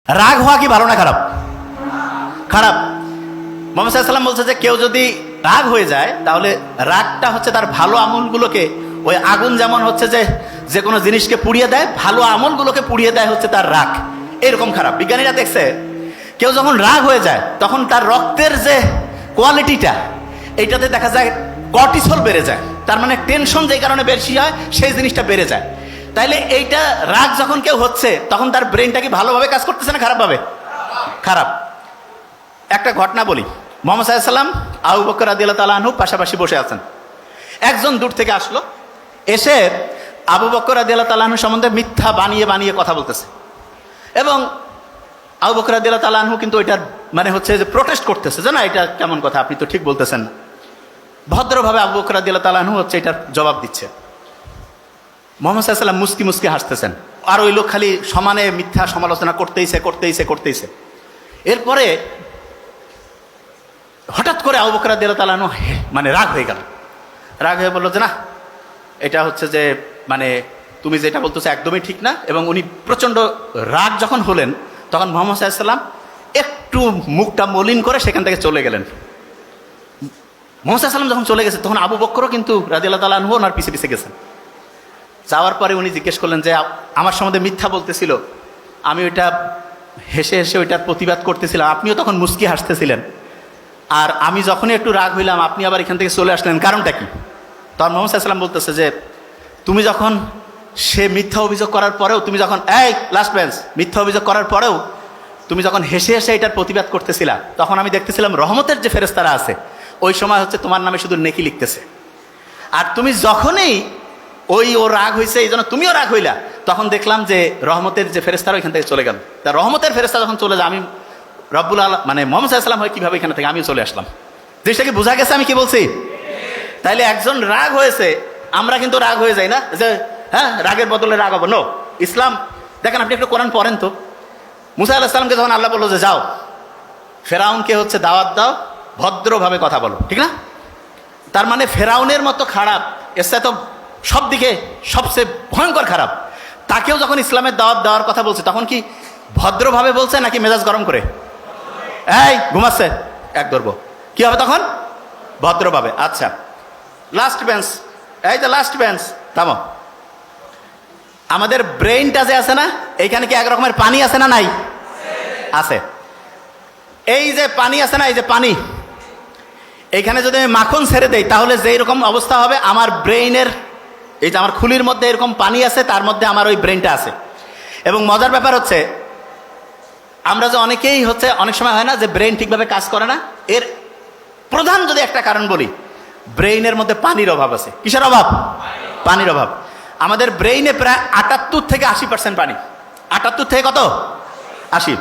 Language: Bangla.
রাগ হওয়া কি ভালো না খারাপ? খারাপ। মুহাম্মদ সাল্লাল্লাহু আলাইহি ওয়াসাল্লাম বলছে যে কেউ যদি রাগ হয়ে যায় তাহলে রাগটা হচ্ছে তার ভালো আমলগুলোকে, ওই আগুন যেমন হচ্ছে যে কোনো জিনিসকে পুড়িয়ে দেয়, ভালো আমলগুলোকে পুড়িয়ে দেয় হচ্ছে তার রাগ। এরকম খারাপ। বিজ্ঞানীরা দেখছে কেউ যখন রাগ হয়ে যায় তখন তার রক্তের যে কোয়ালিটিটা, এইটাতে দেখা যায় কর্টিসল বেড়ে যায়। তার মানে টেনশন যেই কারণে বেশি হয় সেই জিনিসটা বেড়ে যায়। তাইলে এইটা রাগ যখন কেউ হচ্ছে তখন তার ব্রেনটা কি ভালোভাবে কাজ করতেছে না খারাপভাবে? খারাপ। একটা ঘটনা বলি। মুহাম্মদ সাল্লাল্লাহু আলাইহি ওয়াসাল্লাম আবু বকর রাদিয়াল্লাহু তাআলা আনহু পাশাপাশি বসে আছেন। একজন দূর থেকে আসলো, এসে আবু বকর রাদিয়াল্লাহু তাআলা আনহু সম্বন্ধে মিথ্যা বানিয়ে বানিয়ে কথা বলতেছে। এবং আবু বকর রাদিয়াল্লাহু তাআলা আনহু কিন্তু এটার মানে হচ্ছে যে প্রোটেস্ট করতেছে যে না, এটা কেমন কথা, আপনি তো ঠিক বলতেছেন না। ভদ্রভাবে আবু বকর রাদিয়াল্লাহু তাআলা আনহু হচ্ছে এটার জবাব দিচ্ছে। মুহাম্মদ সাল্লাল্লাহু আলাইহি ওয়াসাল্লাম মুস্কি মুস্কি হাসতেছেন, আর ওই লোক খালি সমানে মিথ্যা সমালোচনা করতেইছে। এরপরে হঠাৎ করে আবু বকর রাদিয়াল্লাহু তাআলা আনহু মানে রাগ হয়ে গেল। রাগ হয়ে বলল যে না, এটা হচ্ছে যে মানে তুমি যেটা বলতেছো একদমই ঠিক না। এবং উনি প্রচণ্ড রাগ যখন হলেন তখন মুহাম্মদ সাল্লাল্লাহু আলাইহি ওয়াসাল্লাম একটু মুখটা মলিন করে সেখান থেকে চলে গেলেন। মুহাম্মদ সাল্লাল্লাহু আলাইহি ওয়াসাল্লাম যখন চলে গেছে তখন আবু বকরও কিন্তু রাদিয়াল্লাহু তাআলা আনহু ওনার পিছে পিছে গেছেন। যাওয়ার পরে উনি জিজ্ঞেস করলেন যে আমার সম্বন্ধে মিথ্যা বলতেছিল, আমি ওইটা হেসে হেসে ওইটার প্রতিবাদ করতেছিলাম, আপনিও তখন মুস্কি হাসতেছিলেন, আর আমি যখনই একটু রাগ হইলাম আপনি আবার এখান থেকে চলে আসলেন, কারণটা কি? তখন মুহাম্মদ সাল্লাল্লাহু আলাইহি ওয়াসাল্লাম বলতেছে যে তুমি যখন সে মিথ্যা অভিযোগ করার পরেও, তুমি যখন লাস্ট বেঞ্চ মিথ্যা অভিযোগ করার পরেও তুমি যখন হেসে হেসে এটার প্রতিবাদ করতেছিলা, তখন আমি দেখতেছিলাম রহমতের যে ফেরেশতারা আছে ওই সময় হচ্ছে তোমার নামে শুধু নেকি লিখতেছে। আর তুমি যখনই ও রাগ হয়েছে এই জন্য তুমিও রাগ হইলা, তখন দেখলাম যে রহমতের যে ফেরেশতারা ওইখান থেকে চলে গেল। তা রহমতের ফেরেশতা যখন চলে যায়, আমি রব্বুল আলামিন মানে মুহাম্মদ সাল্লাল্লাহু আলাইহি ওয়াসাল্লাম হয় কিভাবে এখানে থেকে আমিও চলে আসলাম। জিনিসটা কি বোঝা গেছে আমি কি বলছি? তাইলে একজন রাগ হয়েছে, আমরা কিন্তু রাগ হয়ে যাই না যে হ্যাঁ রাগের বদলে রাগ হবো। নো, ইসলাম দেখেন, আপনি একটু কোরআন পড়েন তো। মুসা আলাইহিস সালামকে যখন আল্লাহ বললো যে যাও ফেরাউনকে হচ্ছে দাওয়াত দাও, ভদ্রভাবে কথা বলো, ঠিক না? তার মানে ফেরাউনের মতো খারাপ, এসে তো সব দিকে সবচেয়ে ভয়ঙ্কর খারাপ, তাকেও যখন ইসলামের দাওয়াত দেওয়ার কথা বলছে তখন কি ভদ্রভাবে বলছে নাকি মেজাজ গরম করে? ঘুমাচ্ছে এক ধরবো, কি হবে তখন? ভদ্রভাবে। আচ্ছা, লাস্ট বেঞ্চ, এই যে লাস্ট বেঞ্চ, থামো। আমাদের ব্রেইনটা যে আছে না, এইখানে কি এক রকমের পানি আছে না নাই? আছে। এই যে পানি আছে না, এই যে পানি, এইখানে যদি আমি মাখন ছেড়ে দেই তাহলে যেই রকম অবস্থা হবে, আমার ব্রেইনের এই যে আমার খুলির মধ্যে এরকম পানি আছে, তার মধ্যে আমার ওই ব্রেইনটা আছে। এবং মজার ব্যাপার হচ্ছে আমরা যে অনেকেই হচ্ছে অনেক সময় হয় না যে ব্রেইন ঠিকভাবে কাজ করে না, এর প্রধান যদি একটা কারণ বলি, ব্রেইনের মধ্যে পানির অভাব আছে। কিসের অভাব? পানির অভাব। আমাদের ব্রেইনে প্রায় ৭৮ থেকে ৮০% পানি। ৭৮ থেকে কত? ৮০।